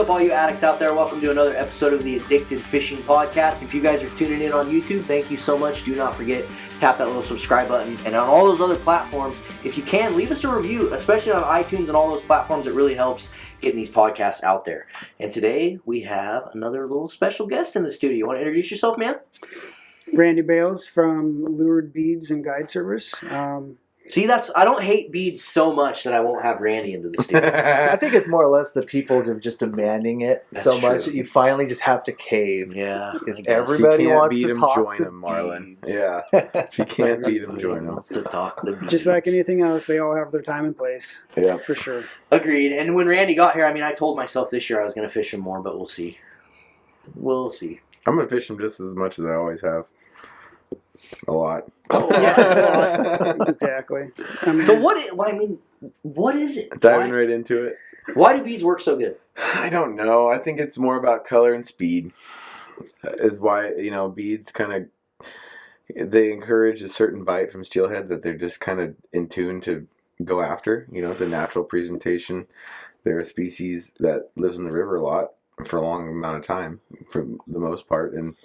up, all you addicts out there? Welcome to another episode of the Addicted Fishing Podcast. If you guys are tuning in on YouTube, thank you so much. Do not forget, tap that little subscribe button. And on all those other platforms, if you can, leave us a review, especially on iTunes and all those platforms. It really helps getting these podcasts out there. And today, we have another little special guest in the studio. You want to introduce yourself, man? Randy Bales from Lured Beads and Guide Service. See, I don't hate beads so much that I won't have Randy into the studio. I think it's more or less the people that are just demanding it so much that you finally just have to cave. Yeah. Because everybody wants to talk. Join him, Marlon. Yeah. If you can't beat him, join him. Wants to talk the beads. Just like anything else, they all have their time and place. Yeah. For sure. Agreed. And when Randy got here, I told myself this year I was going to fish him more, but we'll see. We'll see. I'm going to fish him just as much as I always have. A lot. Oh, yeah. Exactly. So what is it? Diving right into it. Why do beads work so good? I don't know. I think it's more about color and speed. Is why, beads kind of, they encourage a certain bite from steelhead that they're just kind of in tune to go after. It's a natural presentation. They're a species that lives in the river a lot for a long amount of time, for the most part, and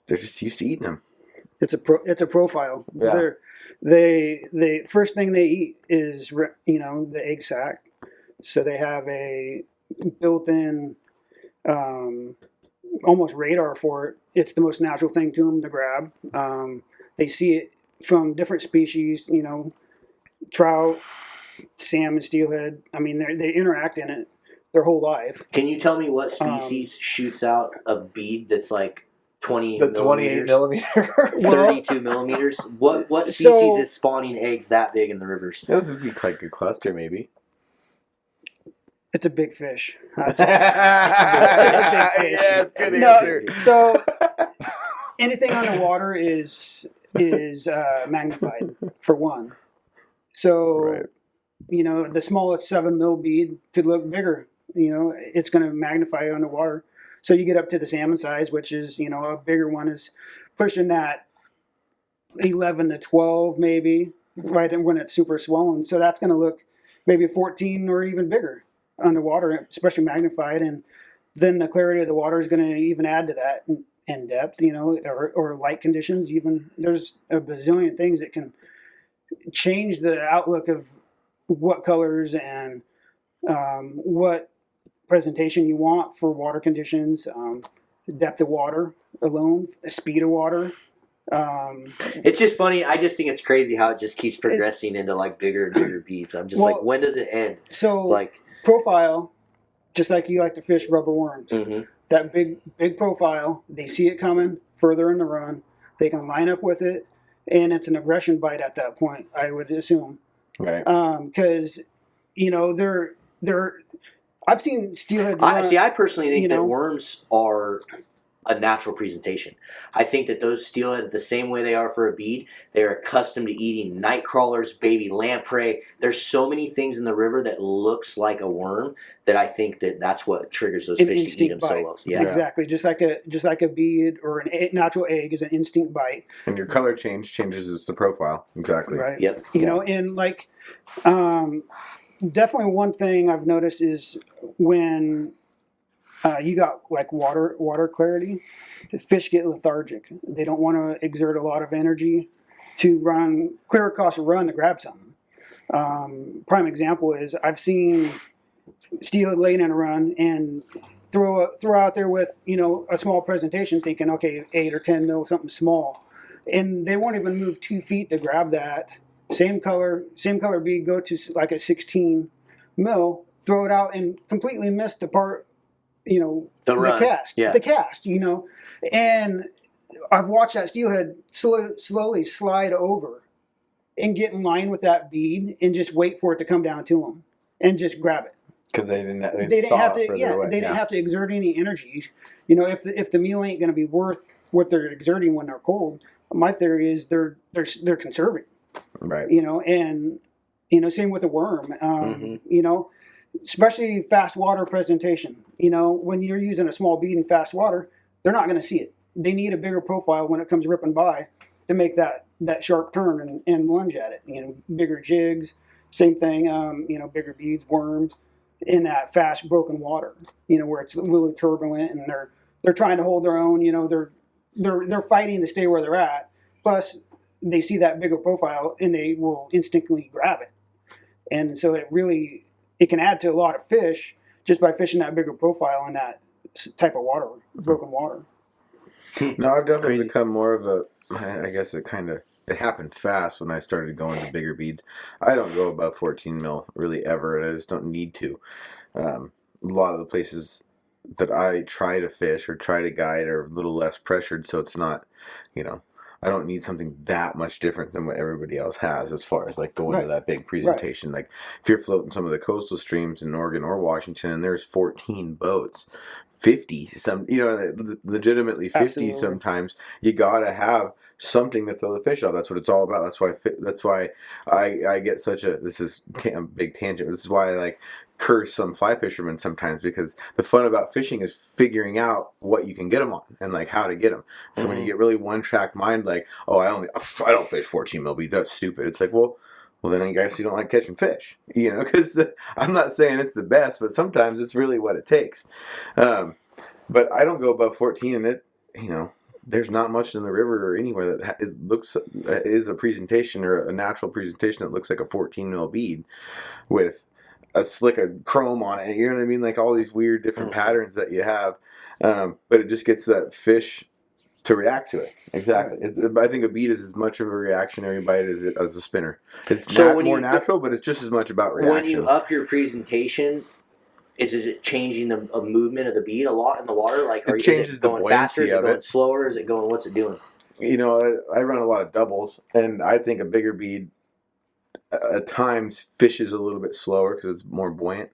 they're just used to eating them. It's a profile. Yeah. They first thing they eat is the egg sac. So they have a built-in almost radar for it. It's the most natural thing to them to grab. They see it from different species. Trout, salmon, steelhead. They interact in it their whole life. Can you tell me what species shoots out a bead that's like 20 the 28 millimeter, 32 millimeters? What species is spawning eggs that big in the rivers? This would be like a cluster, maybe. It's a big fish. It's a big fish. Yeah, it's a good answer. So anything underwater is magnified for one. So Right. The smallest 7 mil bead could look bigger. It's going to magnify underwater. So you get up to the salmon size, which is, a bigger one is pushing that 11 to 12 maybe, right when it's super swollen. So that's going to look maybe 14 or even bigger underwater, especially magnified. And then the clarity of the water is going to even add to that in depth, or light conditions. Even there's a bazillion things that can change the outlook of what colors and what presentation you want for water conditions, depth of water alone, speed of water. It's just funny. I just think it's crazy how it just keeps progressing into like bigger and bigger beads. I'm just like, when does it end? So profile, just like you like to fish rubber worms. Mm-hmm. That big profile, they see it coming further in the run. They can line up with it, and it's an aggression bite at that point, I would assume. Right. Because they're I've seen steelhead. I personally think that worms are a natural presentation. I think that those steelhead, the same way they are for a bead, they're accustomed to eating night crawlers, baby lamprey. There's so many things in the river that looks like a worm that I think that's what triggers those fish to eat them so well. Yeah, exactly. Just like a bead or a natural egg is an instinct bite. And your color changes the profile. Exactly. Right. Yep. And definitely one thing I've noticed is when you got like water clarity, the fish get lethargic. They don't want to exert a lot of energy to clear across a run to grab something. Prime example is I've seen steelhead laying in a run and throw out there with a small presentation, thinking 8 or 10 mil, something small, and they won't even move 2 feet to grab that. Same color bead, go to like a 16 mil, throw it out and completely miss the part, the cast. Yeah. The cast, And I've watched that steelhead slowly slide over and get in line with that bead and just wait for it to come down to them and just grab it. Because they didn't have to exert any energy. If the meal ain't going to be worth what they're exerting when they're cold, my theory is they're conserving. Right. And same with a worm. Especially fast water presentation. When you're using a small bead in fast water, they're not going to see it. They need a bigger profile when it comes ripping by to make that sharp turn and lunge at it. Bigger jigs, same thing. Bigger beads, worms. in that fast broken water, you know, where it's really turbulent and they're trying to hold their own, you know, they're fighting to stay where they're at. Plus they see that bigger profile and they will instinctively grab it. And so it can add to a lot of fish just by fishing that bigger profile in that type of water, broken water. No, I've definitely become more of a, I guess it happened fast when I started going to bigger beads. I don't go above 14 mil really ever, and I just don't need to. A lot of the places that I try to fish or try to guide are a little less pressured, so it's not, you know, I don't need something that much different than what everybody else has as far as like going to that big presentation. Like if you're floating some of the coastal streams in Oregon or Washington and there's 14 boats, 50, legitimately 50 Absolutely. sometimes, you gotta have something to throw the fish off. That's what it's all about. That's why I get such a, this is a big tangent. This is why I like curse some fly fishermen sometimes, because the fun about fishing is figuring out what you can get them on and like how to get them. So when you get really one track mind, like, oh, I don't fish 14 mil bead, that's stupid. It's like, well then I guess you don't like catching fish, you know, because I'm not saying it's the best, but sometimes it's really what it takes. But I don't go above 14, and it, you know, there's not much in the river or anywhere that is a presentation or a natural presentation that looks like a 14 mil bead with a slick of chrome on it. You know what I mean? Like all these weird different patterns that you have. But it just gets that fish to react to it. Exactly. I think a bead is as much of a reactionary bite as a spinner. It's more natural, but it's just as much about reaction. When you up your presentation, is it changing the movement of the bead a lot in the water? Like, is it going faster? Is it going slower? Is it going? What's it doing? You know, I run a lot of doubles, and I think a bigger bead at times fishes a little bit slower because it's more buoyant,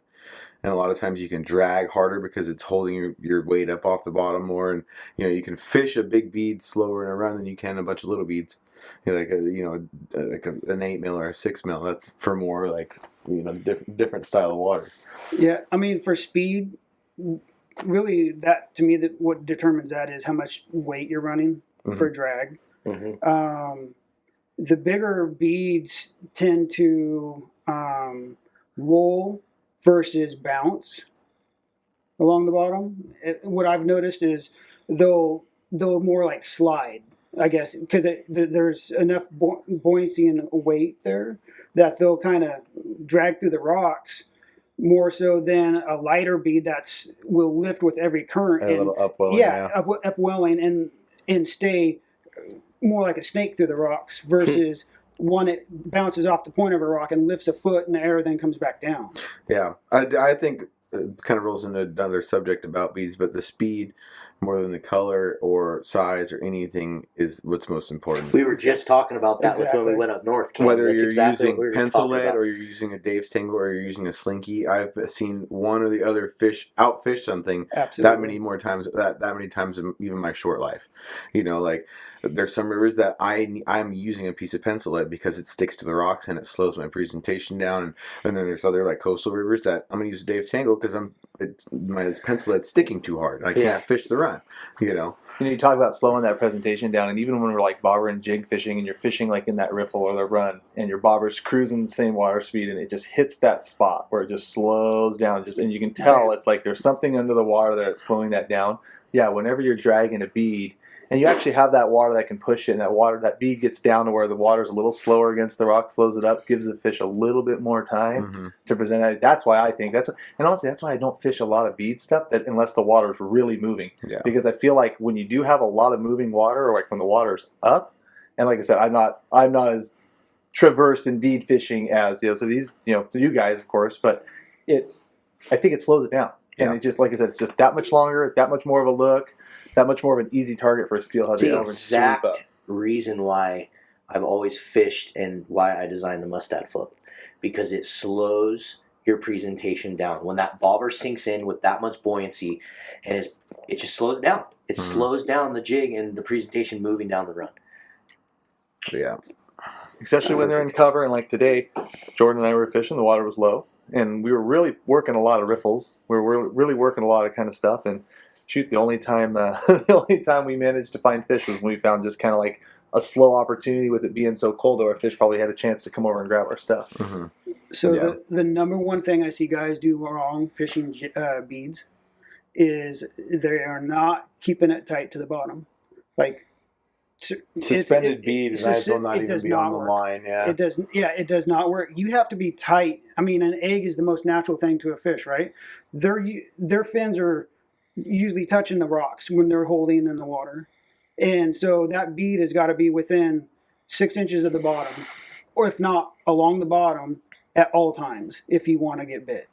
and a lot of times you can drag harder because it's holding your weight up off the bottom more, and you know you can fish a big bead slower in a run than you can a bunch of little beads. You know, like an 8 mil or a 6 mil. That's for more like, you know, different style of water. Yeah, I mean, for speed, really, that to me, that what determines that is how much weight you're running for drag. The bigger beads tend to roll versus bounce along the bottom. What I've noticed is they'll more like slide, I guess, because there's enough buoyancy and weight there that they'll kind of drag through the rocks more so than a lighter bead will lift with every current. A little upwelling. Yeah, upwelling and stay more like a snake through the rocks versus one it bounces off the point of a rock and lifts a foot in the air, then comes back down. Yeah, I think it kind of rolls into another subject about beads, but the speed more than the color or size or anything is what's most important. We were just talking about that with when we went up north. Cam. Whether you're using pencil lead or you're using a Dave's Tangle or you're using a slinky, I've seen one or the other fish outfish something that many times in even my short life. You know, like there's some rivers that I'm using a piece of pencil lead because it sticks to the rocks and it slows my presentation down, and then there's other like coastal rivers that I'm gonna use a Dave's Tangle because my pencil lead's sticking too hard. I can't fish the run. You know, you talk about slowing that presentation down, and even when we're like bobber and jig fishing, and you're fishing like in that riffle or the run, and your bobber's cruising the same water speed, and it just hits that spot where it just slows down, and you can tell it's like there's something under the water there that's slowing that down. Yeah, whenever you're dragging a bead, and you actually have that water that can push it, and that bead gets down to where the water's a little slower against the rock, slows it up, gives the fish a little bit more time to present it. That's why I think and honestly, that's why I don't fish a lot of bead stuff unless the water's really moving. Yeah. Because I feel like when you do have a lot of moving water, or like when the water's up, and like I said, I'm not as traversed in bead fishing as, so these, to you guys, of course, but I think it slows it down. And it just, like I said, it's just that much longer, that much more of a look, that much more of an easy target for a steelhead. It's the exact reason why I've always fished and why I designed the mustad flip, because it slows your presentation down. When that bobber sinks in with that much buoyancy, and it just slows it down. It slows down the jig and the presentation moving down the run. Yeah. Especially when they're in cover, and like today, Jordan and I were fishing, the water was low, and we were really working a lot of riffles. We were really working a lot of kind of stuff, and shoot, the only time we managed to find fish was when we found just kind of like a slow opportunity with it being so cold that our fish probably had a chance to come over and grab our stuff. So Yeah. the number one thing I see guys do wrong fishing beads is they are not keeping it tight to the bottom. Like Suspended bead is might as well not it even does be not on the work. line. Yeah. It does. Yeah, it does not work. You have to be tight. I mean, an egg is the most natural thing to a fish, right? Their fins are usually touching the rocks when they're holding in the water, and so that bead has got to be within 6 inches of the bottom, or if not along the bottom at all times if you want to get bit.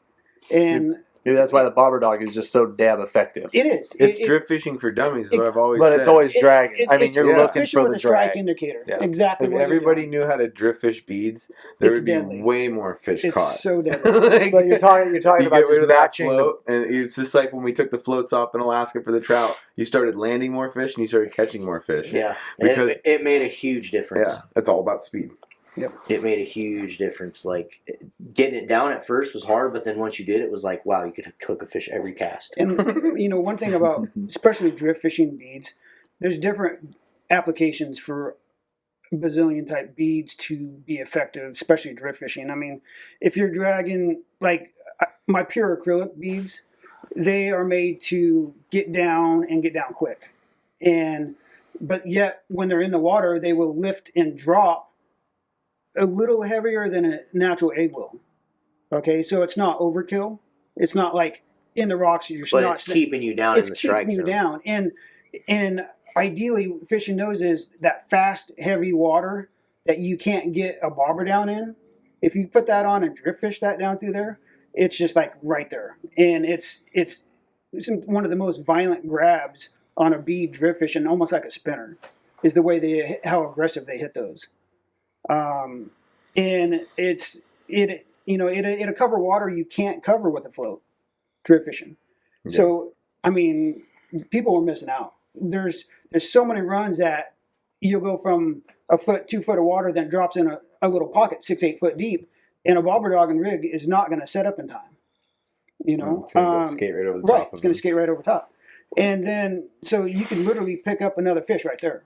And Maybe that's why the bobber dog is just so damn effective. it is. It's drift fishing for dummies, is what I've always But said. it's always dragging. I mean, it's you're looking fishing for with the a strike drag. indicator. Yeah. Exactly. If what you're everybody doing. knew how to drift fish beads, there It's would be deadly. way more fish It's caught. so deadly. Like, But you're talking you about get just rid of that matching the float, and it's just like when we took the floats off in Alaska for the trout. You started landing more fish, and you started catching more fish. Yeah, Because- it made a huge difference. Yeah, it's all about speed. It made a huge difference. Like getting it down at first was hard, but then once you did, it was like, wow, you could cook a fish every cast. And one thing about especially drift fishing beads, there's different applications for Brazilian type beads to be effective, especially drift fishing. I mean, if you're dragging like my pure acrylic beads, they are made to get down quick, but yet when they're in the water, they will lift and drop a little heavier than a natural egg will. Okay, so it's not overkill. It's not like in the rocks you're But not. it's keeping you down in the strike keeping zone. you down, and ideally, fishing those is that fast, heavy water that you can't get a bobber down in. If you put that on and drift fish that down through there, it's just like right there, and it's one of the most violent grabs on a bead drift fishing, almost like a spinner, is the way how aggressive they hit those. And it'll cover water you can't cover with a float, drift fishing. Yeah. So I mean, people are missing out. There's so many runs that you'll go from a foot, 2 foot of water, then drops in a little pocket 6-8 foot deep, and a bobber dog and rig is not going to set up in time. It's gonna go skate right over the top. Right, it's going to skate right over top, and then so you can literally pick up another fish right there.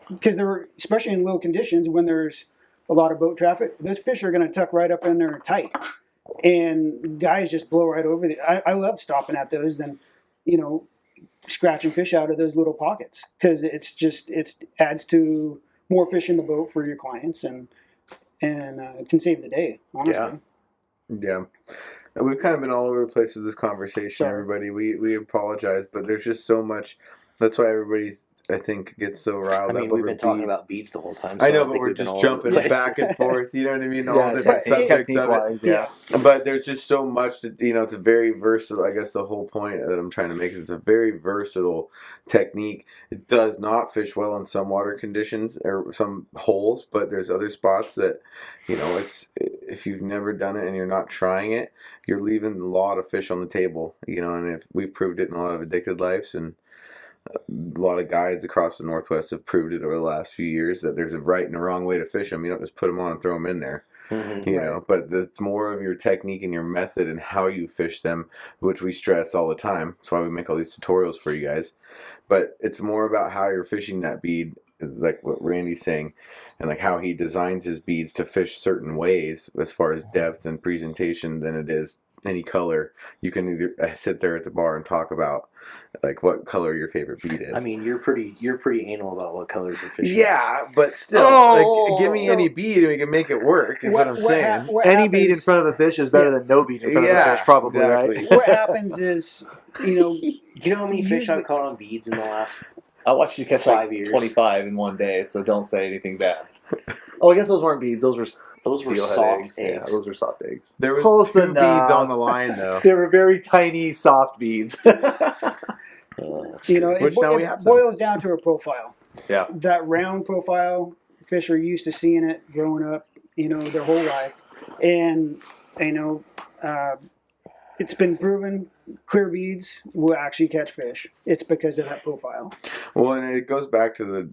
Because they're, especially in low conditions when there's a lot of boat traffic, those fish are going to tuck right up in there tight, and guys just blow right over I love stopping at those, then scratching fish out of those little pockets, because it adds to more fish in the boat for your clients, and it can save the day, honestly. Yeah. We've kind of been all over the place with this conversation, Sorry. everybody. We apologize, but there's just so much. That's why everybody's, I think, gets so riled I mean, up we've over been talking beads. about beads the whole time. So I know, don't but think we're we've been just all over jumping the place. back and forth. You know what I mean? All Yeah, different subjects of it. technique-wise, yeah. But there's just so much that, it's a very versatile. I guess the whole point that I'm trying to make is it's a very versatile technique. It does not fish well in some water conditions or some holes, but there's other spots that, if you've never done it and you're not trying it, you're leaving a lot of fish on the table. And if we've proved it in a lot of Addicted Lives, and a lot of guides across the Northwest have proved it over the last few years, that there's a right and a wrong way to fish them. You don't just put them on and throw them in there. Mhm. But it's more of your technique and your method and how you fish them, which we stress all the time. That's why we make all these tutorials for you guys. But it's more about how you're fishing that bead, like what Randy's saying, and like how he designs his beads to fish certain ways as far as depth and presentation than it is any color. You can either sit there at the bar and talk about like what color your favorite bead is. I mean, you're pretty anal about what colors you're fishing. Yeah, but still, give me any bead and we can make it work, is what I'm saying. Any bead in front of a fish is better than no bead in front of a fish, probably, exactly. right? What happens is, Do you know how many fish Usually- I've caught on beads in the last? I watched you catch 5 years. 25 in one day, so don't say anything bad. Oh, I guess those weren't beads. Those were Steelhead soft eggs. Yeah, those were soft eggs. There was Close 2 enough. beads on the line though. They were very tiny, soft beads. Which now we have it some. boils down to a profile. Yeah. That round profile, fish are used to seeing it growing up, their whole life, and it's been proven clear beads will actually catch fish. It's because of that profile. Well, and it goes back to the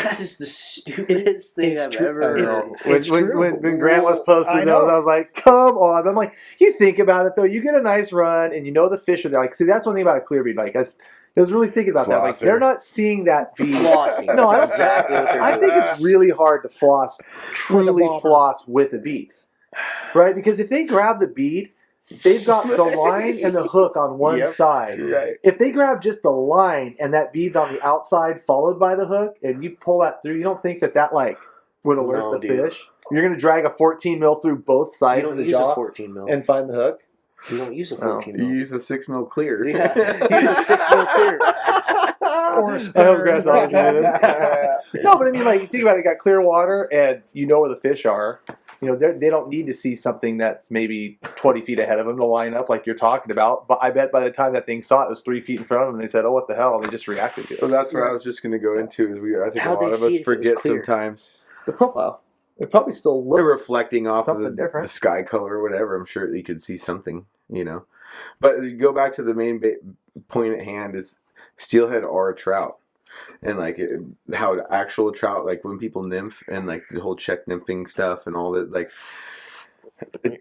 That is the stupidest thing It's I've true. ever It's- heard. it's true. When Grant was posting I know. those, I was like, come on. I'm like, you think about it, though. You get a nice run, and the fish are there. Like, see, that's one thing about a clear bead. Like, I was really thinking about that. Like, Flosser. they're not seeing that bead. Flossing. No, That's exactly what they're I doing. think it's really hard to floss, truly bobber. floss with a bead. right? Because if they grab the bead, they've got the line and the hook on one Yep. side. Right. If they grab just the line and that bead's on the outside followed by the hook, and you pull that through, you don't think that like would alert No, the dude. fish? You're going to drag a 14 mil through both You sides don't of the use a jaw 14 mil. and find the hook? You don't use a Oh. 14 You mil. use the 6 mil clear. Yeah, use a 6 mil clear. Or a I hope spinner. Grant's always doing it. No, but I mean, like, you think about it, you got clear water and you know where the fish are. You know, they don't need to see something that's maybe 20 feet ahead of them to line up like you're talking about. But I bet by the time that thing saw it, it was 3 feet in front of them. And they said, oh, what the hell? And they just reacted to it. Well, that's what I was just going to go into. I think How'd a lot they of see us if it was forget clear? sometimes. The profile. It probably still They're looks reflecting off of something the different. sky color or whatever. I'm sure you could see something, you know. But you go back to the main point at hand is steelhead are a trout. And like how the actual trout, like when people nymph and like the whole check nymphing stuff and all that, like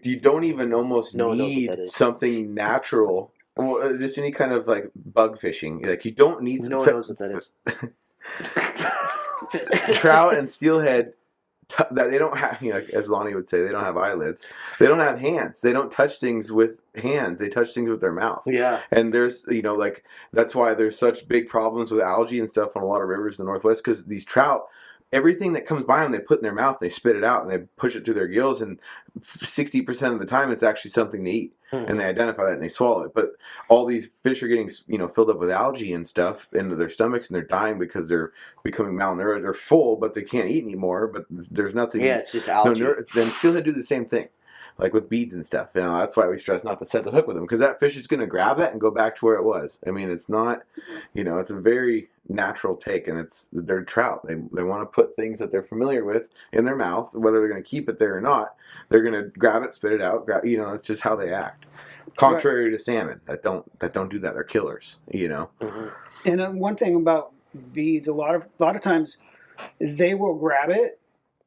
you don't even almost No one knows what need that is. something natural. Well, just any kind of like bug fishing. Like you don't need No one knows what that is. trout and steelhead that they don't have, you know, like as Lonnie would say, they don't have eyelids. They don't have hands. They don't touch things with hands. They touch things with their mouth. Yeah. And there's, you know, like that's why there's such big problems with algae and stuff on a lot of rivers in the Northwest, because these trout, everything that comes by them, they put in their mouth, they spit it out, and they push it through their gills, and 60% of the time it's actually something to eat. And they identify that and they swallow it. But all these fish are getting, you know, filled up with algae and stuff into their stomachs, and they're dying because they're becoming malnourished. They're full, but they can't eat anymore. But there's nothing. Yeah, it's just algae. Then steelhead do the same thing, like with beads and stuff. You know, that's why we stress not to set the hook with them, because that fish is going to grab it and go back to where it was. I mean, it's not, you know, it's a very natural take, and they're trout. They want to put things that they're familiar with in their mouth, whether they're going to keep it there or not. They're going to grab it, spit it out. You know, it's just how they act. Contrary to salmon that don't do that. They're killers. You know. Mm-hmm. And one thing about beads, a lot of times they will grab it,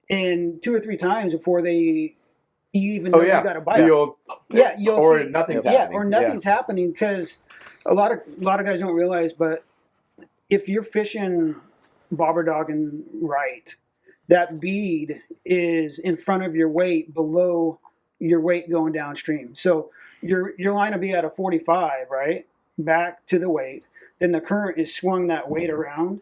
and 2 or 3 times before you even know you got a bite. The old, You'll or see, nothing's happening. or nothing's happening, because a lot of guys don't realize, but if you're fishing bobber dogging right, that bead is in front of your weight, below your weight going downstream. So your line will be at a 45, right, back to the weight. Then the current is swung that weight around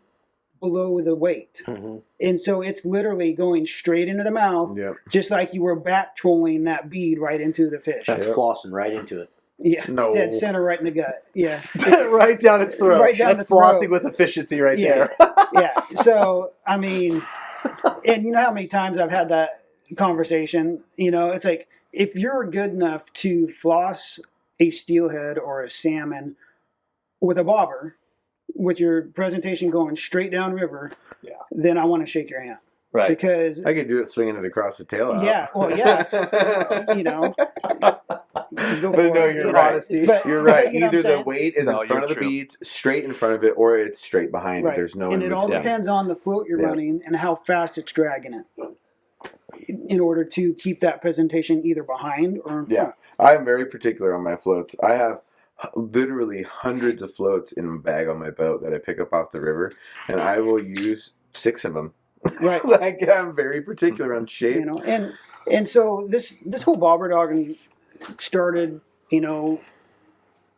below the weight. Mm-hmm. And so it's literally going straight into the mouth, Yep. just like you were back trolling that bead right into the fish. That's flossing right into it. Yeah, No. dead center right in the gut. Yeah, right down its throat. Right down That's the throat. flossing with efficiency right Yeah. there. yeah. So I mean, and you know how many times I've had that conversation. You know, it's like, if you're good enough to floss a steelhead or a salmon with a bobber, with your presentation going straight down river, then I want to shake your hand. Right. Because I could do it swinging it across the tail. Out. yeah, well, yeah, you know. Go But for no, it. you're You know, right. honesty. but- You're right. you know what Either I'm the saying? weight is No, in front of you're the true. beads, straight in front of it, or it's straight behind Right. it. There's no and in it all between. depends on the float you're Yeah. running and how fast it's dragging it, in order to keep that presentation either behind or in Yeah. front. I'm very particular on my floats. I have literally hundreds of floats in a bag on my boat that I pick up off the river, and I will use 6 of them. Right. Like, I'm very particular on shape. You know, and so this whole bobber dogging started, you know,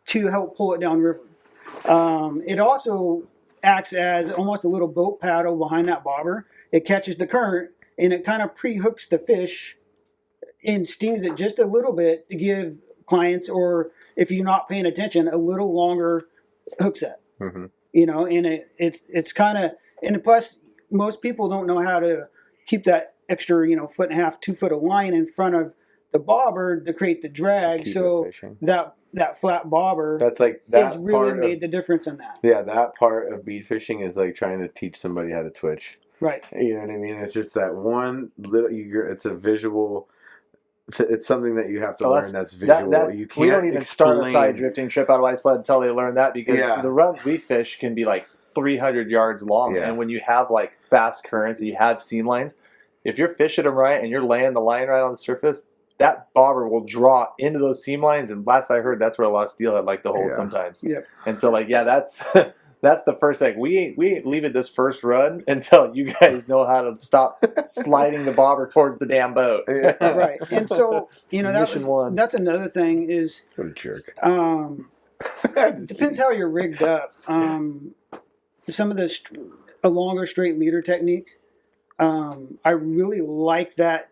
to help pull it down river. It also acts as almost a little boat paddle behind that bobber. It catches the current and it kind of pre-hooks the fish and stings it just a little bit to give clients, or if you're not paying attention, a little longer hook set. Mhm. You know, and it's kind of, and plus most people don't know how to keep that extra, you know, 1.5 to 2 foot of line in front of the bobber to create the drag. Keep it So fishing. that flat bobber That's like that has really part made of, the difference in that. yeah, that part of bead fishing is like trying to teach somebody how to twitch. Right. You know what I mean? It's just that one little. It's a visual. It's something that you have to Oh, learn. That's visual. You can't we don't even start a explain- side drifting trip out of ice sled until they learn that, because Yeah. the runs we fish can be like 300 yards long. Yeah. And when you have like fast currents and you have seam lines, if you're fishing them right and you're laying the line right on the surface, that bobber will draw into those seam lines. And last I heard, that's where a lot of steelhead like to hold Yeah. sometimes. Yep. And so, like, yeah, that's That's the first thing. We ain't leaving this first run until you guys know how to stop sliding the bobber towards the damn boat. Yeah. Right. And so, Mission one. that's another thing is, What a jerk. it depends how you're rigged up. Some of a longer straight leader technique, I really like that.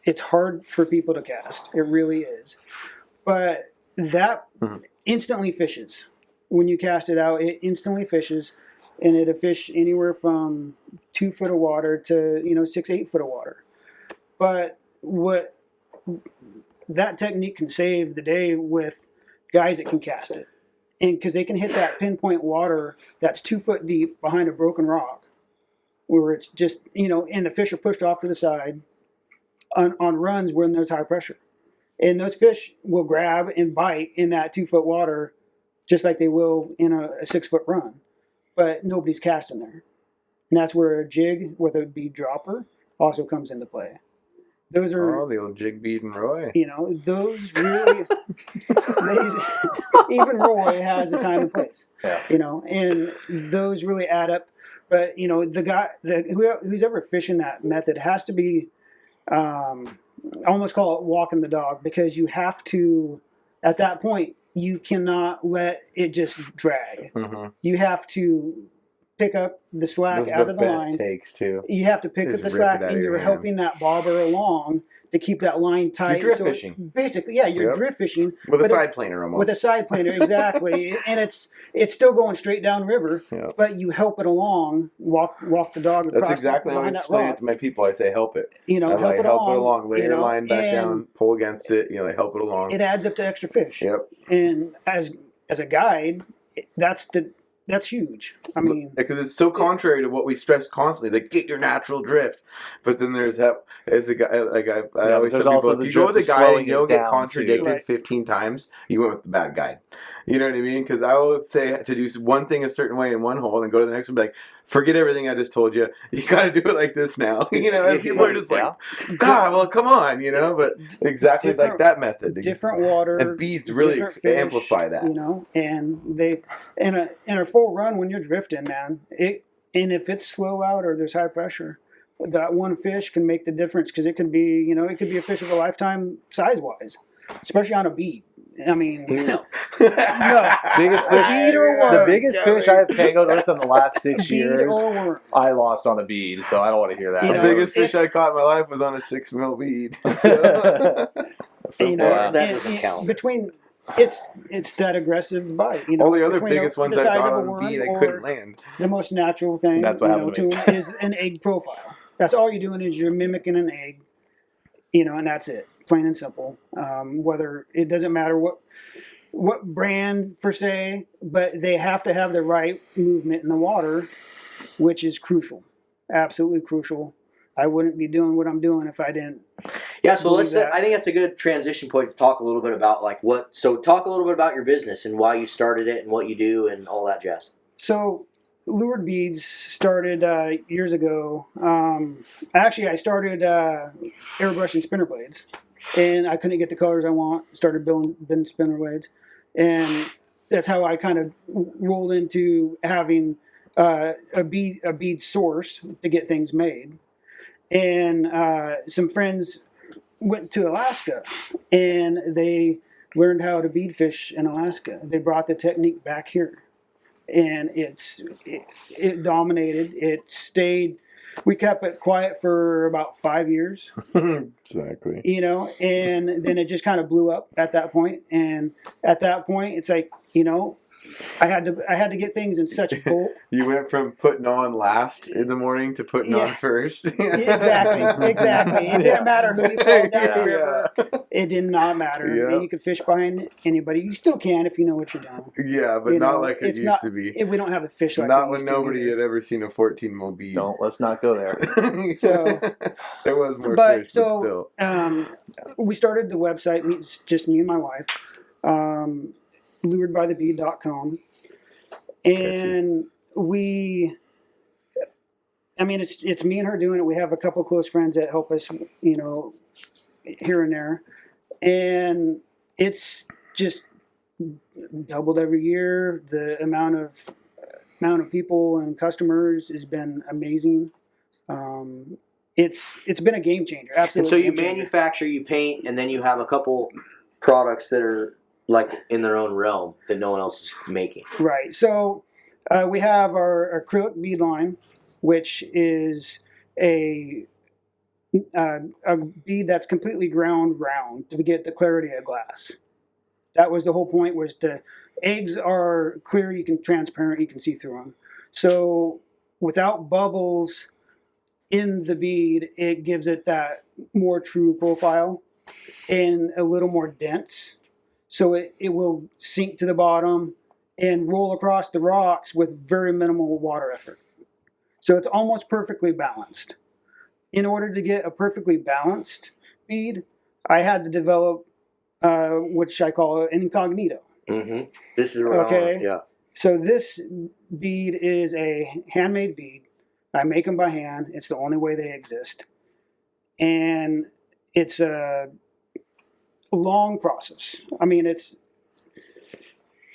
It's hard for people to cast. It really is. But that instantly fishes. When you cast it out, it instantly fishes, and it'll fish anywhere from 2 foot of water to 6-8 foot of water. But what that technique can save the day with guys that can cast it, and because they can hit that pinpoint water that's 2 foot deep behind a broken rock, where it's just and the fish are pushed off to the side on runs when there's high pressure, and those fish will grab and bite in that 2 foot water just like they will in a 6 foot run, but nobody's casting there. And that's where a jig with a bead dropper also comes into play. Those are the old jig, bead, and Roy. Those really, even Roy has a time and place. Yeah. And those really add up. But the guy who's ever fishing that method has to be, I almost call it walking the dog, because you have to, at that point, you cannot let it just drag. Mm-hmm. You have to pick up the slack Those out are of the the best line. takes too. You have to pick up Just the rip slack, it out of and your you're hand. helping that bobber along to keep that line tight. You're drift fishing. Basically, yeah, you're Yep. drift fishing With a but side planer almost. with a side planer, exactly. And it's still going straight down river, Yeah. but you help it along, walk the dog across. That's exactly how I behind that explain it rock. to my people. I say help it. I help it along, lay your line back and down, pull against it, help it along. It adds up to extra fish. Yep. And as a guide, that's huge. I mean, because it's so contrary to what we stress constantly. Like, get your natural drift. But then there's that, as a guy, I always there's tell also people, the if you go with a drift of guide slowing and you'll it get down, contradicted too. Right. 15 times, you went with the bad guide. You know what I mean? Because I will say to do one thing a certain way in one hole and then go to the next one and be like, forget everything I just told you. You got to do it like this now. And people are just like, God, well, come on, But exactly like that method. different water. And beads really different fish, amplify that. And they in a full run when you're drifting, man. And if it's slow out or there's high pressure, that one fish can make the difference, because it could be a fish of a lifetime size wise, especially on a bead. I mean, no. Biggest fish. Bead or worm. The biggest fish I have tangled with in the last 6 Bead years, or worm. I lost on a bead, so I don't want to hear that. You The know, biggest fish I it's- caught in my life was on a 6 mil bead. So that and- doesn't count. Between it's that aggressive bite. All the other between biggest ones the I size caught of a on worm bead, I or couldn't land. The most natural thing, That's what happened to me. is an egg profile. That's all you're doing, is you're mimicking an egg, and that's it, plain and simple. Whether it doesn't matter what brand per se, but they have to have the right movement in the water, which is crucial, absolutely crucial. I wouldn't be doing what I'm doing if I didn't. Yeah, so believe that. I think that's a good transition point to talk a little bit about talk a little bit about your business and why you started it and what you do and all that jazz. So, Lured Beads started years ago. Actually, I started airbrushing spinner blades, and I couldn't get the colors I want. Started building spinner blades, and that's how I kind of rolled into having a bead source to get things made. And some friends went to Alaska, and they learned how to bead fish in Alaska. They brought the technique back here, and it dominated. It stayed. We kept it quiet for about 5 years. Exactly. And then it just kind of blew up at that point. And at that point, it's like, I had to get things in such bulk. You went from putting on last in the morning to putting on first. Exactly. It didn't matter who you called down the river. It did not matter. Yeah. You could fish behind anybody. You still can if you know what you're doing. Yeah, but not like it used to be. We don't have the fish like Not we when used to nobody either. had ever seen a 14 mil bead. let's not go there. So- there was more But fish, but still. we started the website, just me and my wife, luredbythebead.com. And it's me and her doing it. We have a couple close friends that help us, here and there. And it's just doubled every year. The amount of amount of people and customers has been amazing. It's been a game changer. And Absolutely. so you game changer. manufacture, you paint, and then you have a couple products that are like in their own realm that no one else is making. Right. So we have our acrylic bead line, which is a bead that's completely ground round to get the clarity of glass. That was the whole point. Was the eggs are clear, you can transparent, you can see through them. So without bubbles in the bead, it gives it that more true profile and a little more dense. So it will sink to the bottom and roll across the rocks with very minimal water effort. So it's almost perfectly balanced. In order to get a perfectly balanced bead, I had to develop which I call an incognito. Mm-hmm. This is what Okay. yeah. So this bead is a handmade bead. I make them by hand. It's the only way they exist. And it's a long process. I mean, it's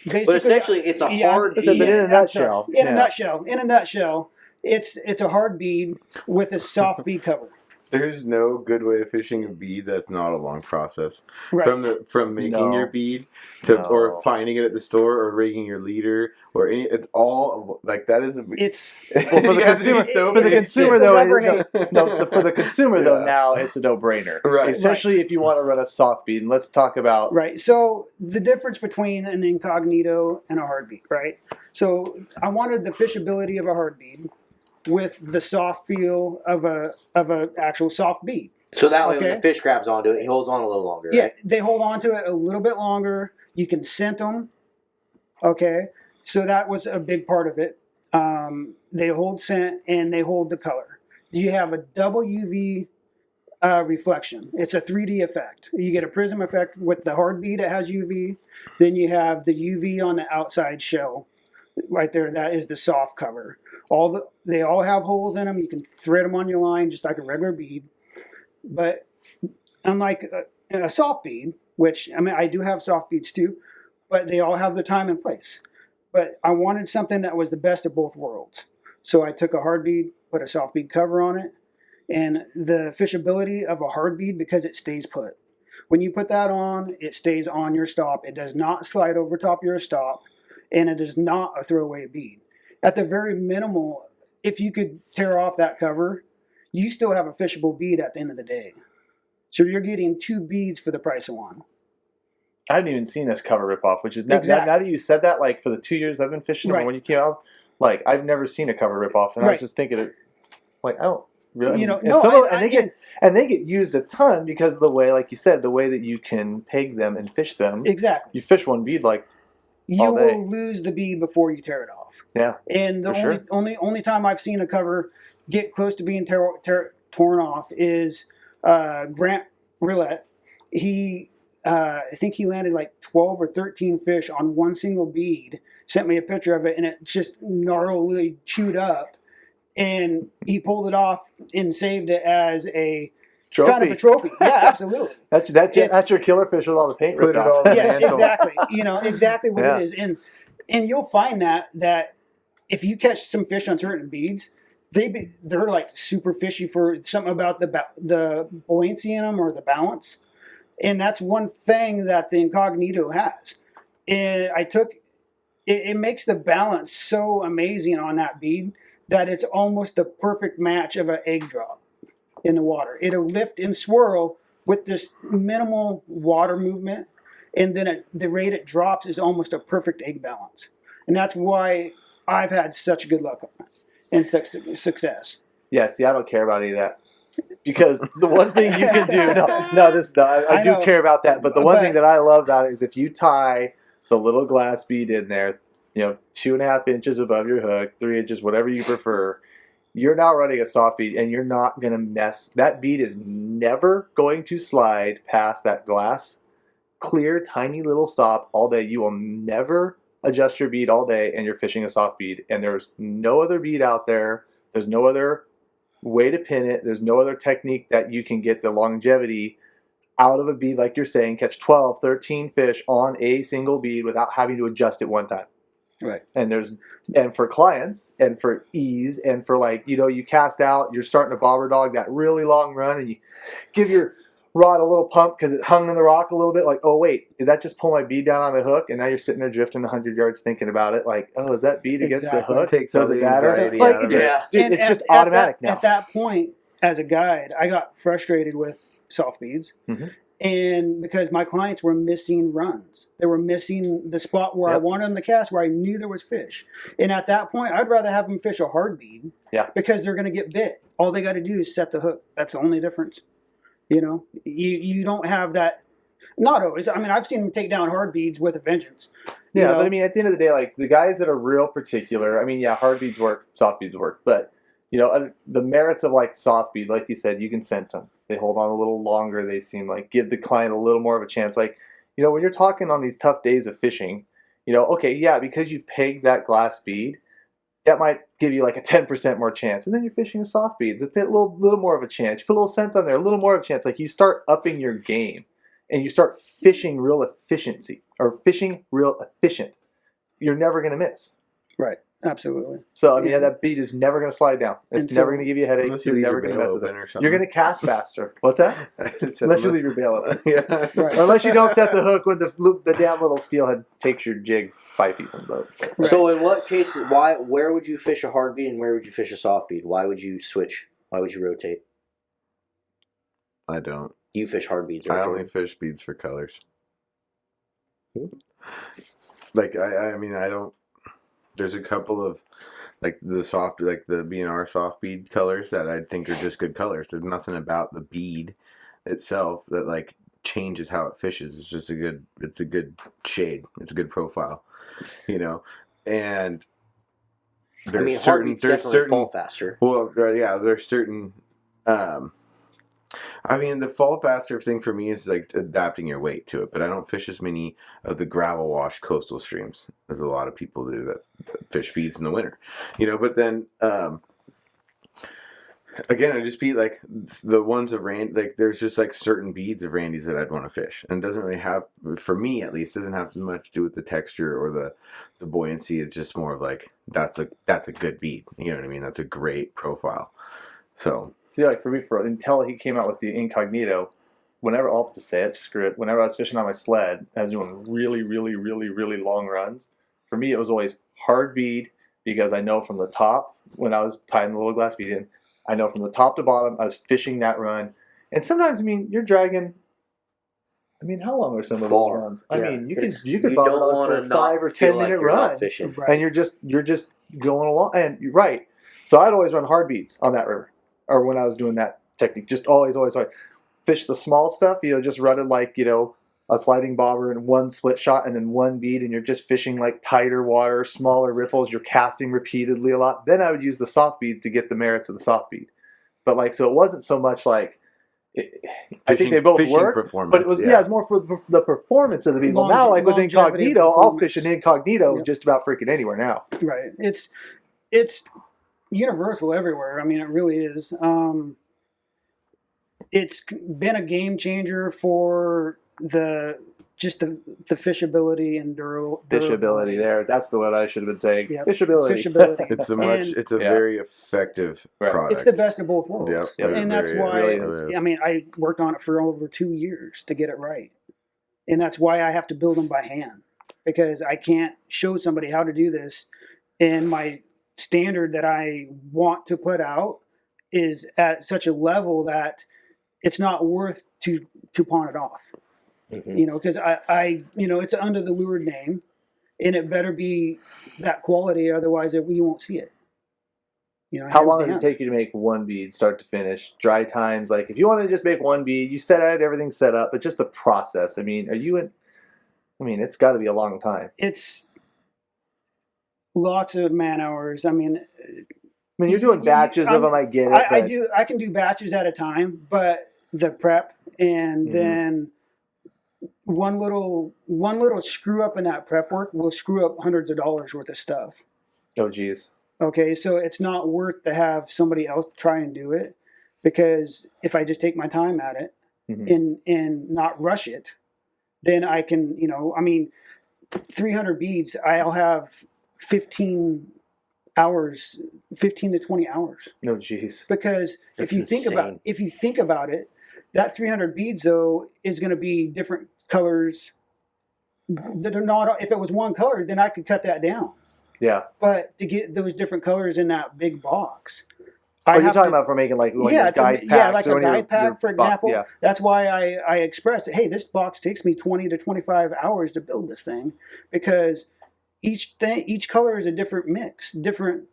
basically... But essentially, it's a hard But in bead. a nutshell. In a nutshell, it's a hard bead with a soft bead cover. There's no good way of fishing a bead that's not a long process. Right. From making No. your bead to No. or finding it at the store or rigging your leader or any. It's all like that. Is a It's Well, for the You have to consumer, be so for the patient. consumer It's a though, love-or-hate. for the consumer though, Yeah. now it's a no-brainer. Right. Especially if you want to run a soft bead. And let's talk about right. So the difference between an incognito and a hard bead, right? So I wanted the fishability of a hard bead with the soft feel of a actual soft bead. So that way, when Okay. the fish grabs onto it, he holds on a little longer, Yeah, right? they hold on to it a little bit longer. You can scent them. Okay, so that was a big part of it. They hold scent and they hold the color. You have a double UV reflection. It's a 3D effect. You get a prism effect with the hard bead. It has UV. Then you have the UV on the outside shell, right there. That is the soft cover. They all have holes in them. You can thread them on your line just like a regular bead. But unlike a soft bead, which I mean I do have soft beads too, but they all have their time and place. But I wanted something that was the best of both worlds. So I took a hard bead, put a soft bead cover on it, and the fishability of a hard bead because it stays put. When you put that on, it stays on your stop. It does not slide over top your stop, and it is not a throwaway bead. At the very minimal, if you could tear off that cover, you still have a fishable bead at the end of the day. So you're getting two beads for the price of one. I haven't even seen this cover ripoff, which is now that you said that, like for the 2 years I've been fishing, Right. when you came out, like I've never seen a cover ripoff, and I Right. was just thinking, like I don't really, You know, and no, some of- I- they get used a ton because of the way, like you said, the way that you can peg them and fish them. Exactly. You fish one bead like You all day. will lose the bead before you tear it off. Yeah, And the for only time I've seen a cover get close to being torn off is Grant Roulette. I think he landed like 12 or 13 fish on one single bead. Sent me a picture of it, and it just gnarly chewed up. And he pulled it off and saved it as a trophy. kind of a trophy. Yeah, absolutely. That's your killer fish with all the paint Put ripped it off. all in. Yeah, Mantle. exactly. You know exactly what Yeah. it is, and you'll find that if you catch some fish on certain beads, they're like super fishy for something about the buoyancy in them or the balance, and that's one thing that the incognito has. And it makes the balance so amazing on that bead that it's almost the perfect match of an egg drop in the water. It'll lift and swirl with this minimal water movement, and then the rate it drops is almost a perfect egg balance. And that's why I've had such good luck on it and success. Yeah, see, I don't care about any of that. Because the one thing you can do, I do know. care about that, but the one But- thing that I love about it is if you tie the little glass bead in there, 2.5 inches above your hook, 3 inches, whatever you prefer, you're now running a soft bead and you're not going to mess. That bead is never going to slide past that glass, clear, tiny little stop all day. You will never adjust your bead all day and you're fishing a soft bead. And there's no other bead out there. There's no other way to pin it. There's no other technique that you can get the longevity out of a bead, like you're saying, catch 12, 13 fish on a single bead without having to adjust it one time. Right. And for clients and for ease and for like, you cast out, you're starting to bobber dog that really long run and you give your rod a little pump because it hung in the rock a little bit, like, oh wait, did that just pull my bead down on my hook? And now you're sitting there drifting 100 yards thinking about it, like, oh, is that bead against the hook? Takes all Does it the matter? anxiety Like, out of it just, it. dude, And it's just at automatic now. At that point, as a guide, I got frustrated with soft beads. Mhm. And because my clients were missing runs, they were missing the spot where I Yep. wanted them to cast, where I knew there was fish. And at that point, I'd rather have them fish a hard bead, because they're going to get bit. All they got to do is set the hook. That's the only difference. You don't have that. Not always. I mean, I've seen them take down hard beads with a vengeance. Yeah, but I mean, at the end of the day, like the guys that are real particular, I mean, yeah, hard beads work, soft beads work, but the merits of like soft bead, like you said, you can scent them. They hold on a little longer. They seem like give the client a little more of a chance. Like, when you're talking on these tough days of fishing, okay, yeah, because you've pegged that glass bead, that might give you like a 10% more chance. And then you're fishing a soft bead. It's a little more of a chance. You put a little scent on there, a little more of a chance. Like you start upping your game and you start fishing real efficiency or fishing real efficient. You're never going to miss. Right. Absolutely. So, I mean, that bead is never going to slide down. It's never going to give you a headache. Unless you You're leave never your going to bail mess with open it. or something. You're going to cast faster. What's that? Unless you leave your bail open. Yeah. Right. Or unless you don't set the hook when the damn little steelhead takes your jig 5 feet from the boat. Right. So in what cases, where would you fish a hard bead and where would you fish a soft bead? Why would you switch? Why would you rotate? I don't. You fish hard beads, right? I only fish beads for colors. Like I mean I don't. There's a couple of like the soft, like the BNR soft bead colors that I think are just good colors. There's nothing about the bead itself that like changes how it fishes. It's just a good shade. It's a good profile, and there's hard beads definitely fall faster. Well, yeah, there's certain. I mean, the fall faster thing for me is like adapting your weight to it, but I don't fish as many of the gravel wash coastal streams as a lot of people do that fish beads in the winter, But then, again, I just be like the ones of Randy. Like, there's just like certain beads of Randy's that I'd want to fish, and it doesn't really have, for me at least, doesn't have as much to do with the texture or the buoyancy. It's just more of like that's a good bead. You know what I mean? That's a great profile. So see, like for me, until he came out with the Incognito, I'll just say it, screw it. Whenever I was fishing on my sled, I was doing really, really, really, really long runs. For me, it was always hard bead because I know from the top, when I was tying the little glass bead in, I know from the top to bottom, I was fishing that run. And sometimes, I mean, you're dragging. I mean, how long are some of those runs? I mean, you could bobber on for a 5 or 10 minute run, Right. and you're just going along. And you're right. So I'd always run hard beads on that river. Or when I was doing that technique, just always fish the small stuff, just run it like, a sliding bobber and one split shot and then one bead, and you're just fishing like tighter water, smaller riffles, you're casting repeatedly a lot. Then I would use the soft beads to get the merits of the soft bead. But like, so it wasn't so much like, I think they both work, but it was, it was more for the performance of the bead. Well, now, like with Incognito, I'll fish an Incognito just about freaking anywhere now. Right. It's universal everywhere. I mean, it really is. It's been a game changer for the fishability and Fishability there. That's the word I should have been saying. Yep. Fishability. It's a very effective product. It's the best of both worlds. Yep. And that's why, really I mean, I worked on it for over 2 years to get it right. And that's why I have to build them by hand, because I can't show somebody how to do this. And my standard that I want to put out is at such a level that it's not worth to pawn it off. Mm-hmm. Because I it's under the Lured name, and it better be that quality, otherwise you won't see it. How long does it take you to make one bead, start to finish? Dry times, like if you want to just make one bead, you set it, everything's set up, but just the process. I mean, it's got to be a long time. It's lots of man hours. I mean, you're doing batches of them. I get it. I can do batches at a time, but the prep and then one little screw up in that prep work will screw up hundreds of dollars worth of stuff. Oh, geez. Okay, so it's not worth to have somebody else try and do it, because if I just take my time at it and not rush it, then I can, 300 beads, I'll have 15 hours, 15 to 20 hours. No, jeez. Because That's if you think about it, that 300 beads though is going to be different colors that are not. If it was one color, then I could cut that down. Yeah. But to get those different colors in that big box, You're talking about for making like guide packs, like a guide pack, for example. Yeah. That's why I expressed, hey, this box takes me 20 to 25 hours to build this thing, because each color is a different mix, different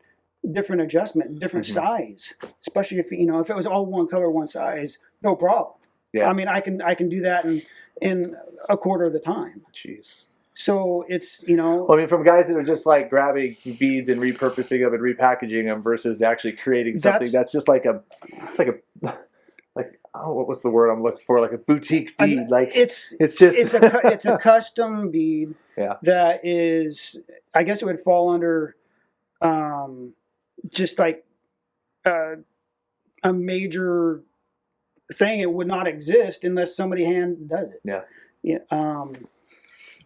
adjustment, different size. Especially if if it was all one color, one size, no problem. Yeah. I mean, I can do that in a quarter of the time. Jeez. So it's Well, I mean, from guys that are just like grabbing beads and repurposing them and repackaging them versus actually creating something that's just like what's the word I'm looking for? Like a boutique bead. It's a custom bead. Yeah. That is, I guess it would fall under, just like a major thing. It would not exist unless somebody hand does it. Yeah. Yeah.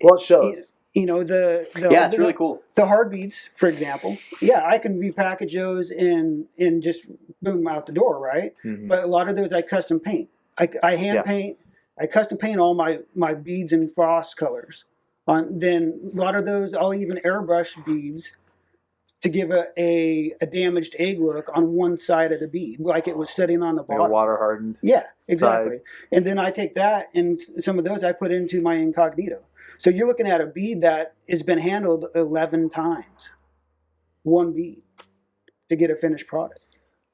Well, it shows. It's really cool. The hard beads, for example, I can repackage those and just boom out the door, right? Mm-hmm. But a lot of those I custom paint. I hand paint. I custom paint all my beads in frost colors. Then a lot of those I'll even airbrush beads to give a damaged egg look on one side of the bead, like it was sitting on the bottom. Like a water hardened. Yeah, exactly. And then I take that and some of those I put into my incognito. So you're looking at a bead that has been handled 11 times. One bead to get a finished product.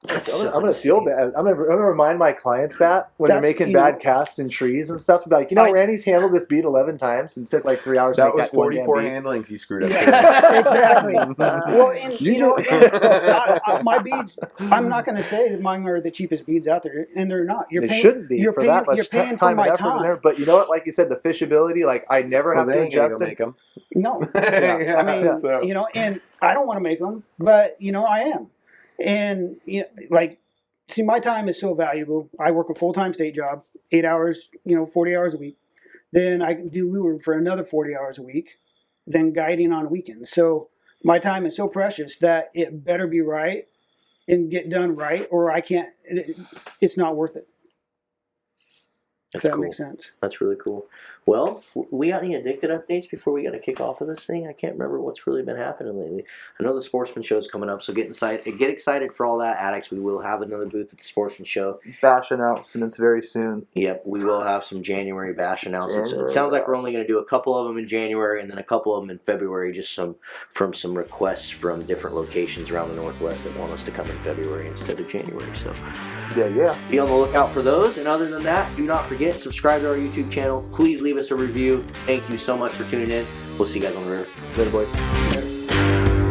I'm gonna feel bad. I'm gonna remind my clients that when they're making bad casts in trees and stuff, to be like, Randy's handled this bead 11 times and it took like 3 hours. That was 44 handlings you screwed up. Yeah, exactly. Well, and my beads. I'm not going to say that mine are the cheapest beads out there, and they're not. They shouldn't be for that much time and effort in there. But you know what? Like you said, the fishability. Like I never have to adjust make them. No, I mean, and I don't want to make them, but I am. And see, my time is so valuable. I work a full-time state job, 8 hours, 40 hours a week. Then I do lure for another 40 hours a week, then guiding on weekends. So my time is so precious that it better be right and get done right, or I can't. It's not worth it. That's if that cool. makes sense. That's really cool. Well, we got any addicted updates before we got to kick off of this thing? I can't remember what's really been happening lately. I know the Sportsman Show is coming up, so get excited for all that, addicts. We will have another booth at the Sportsman Show. Bash announcements very soon. Yep, we will have some January bash announcements. It sounds like we're only going to do a couple of them in January and then a couple of them in February, just from some requests from different locations around the Northwest that want us to come in February instead of January. So yeah. Be on the lookout for those. And other than that, do not forget, subscribe to our YouTube channel. Please leave us a review. Thank you so much for tuning in. We'll see you guys on the river. Later, boys. Yeah.